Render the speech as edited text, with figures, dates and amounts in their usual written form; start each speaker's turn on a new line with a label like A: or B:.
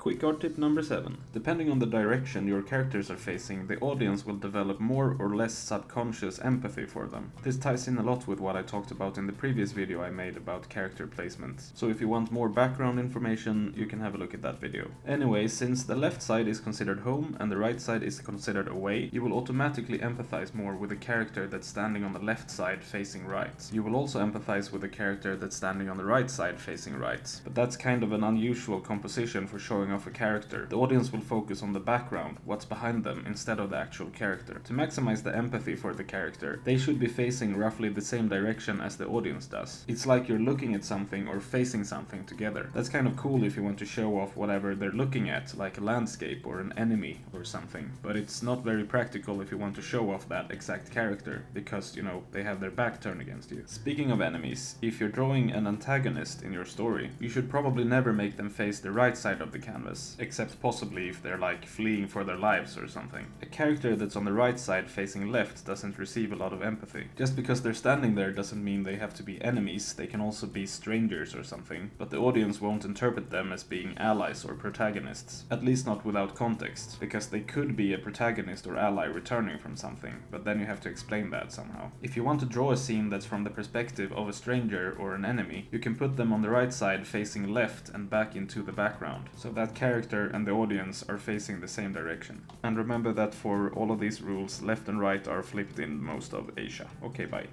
A: Quick art tip number 7. Depending on the direction your characters are facing, the audience will develop more or less subconscious empathy for them. This ties in a lot with what I talked about in the previous video I made about character placement. So if you want more background information, you can have a look at that video. Anyway, since the left side is considered home and the right side is considered away, you will automatically empathize more with the character that's standing on the left side facing right. You will also empathize with the character that's standing on the right side facing right. But that's kind of an unusual composition for showing off a character. The audience will focus on the background, what's behind them, instead of the actual character. To maximize the empathy for the character, they should be facing roughly the same direction as the audience does. It's like you're looking at something or facing something together. That's kind of cool if you want to show off whatever they're looking at, like a landscape or an enemy or something. But it's not very practical if you want to show off that exact character, because, you know, they have their back turned against you. Speaking of enemies, if you're drawing an antagonist in your story, you should probably never make them face the right side of the canvas, except possibly if they're like fleeing for their lives or something. A character that's on the right side facing left doesn't receive a lot of empathy. Just because they're standing there doesn't mean they have to be enemies, they can also be strangers or something, but the audience won't interpret them as being allies or protagonists, at least not without context, because they could be a protagonist or ally returning from something, but then you have to explain that somehow. If you want to draw a scene that's from the perspective of a stranger or an enemy, you can put them on the right side facing left and back into the background, so that character and the audience are facing the same direction. And remember that for all of these rules, left and right are flipped in most of Asia. Okay, bye.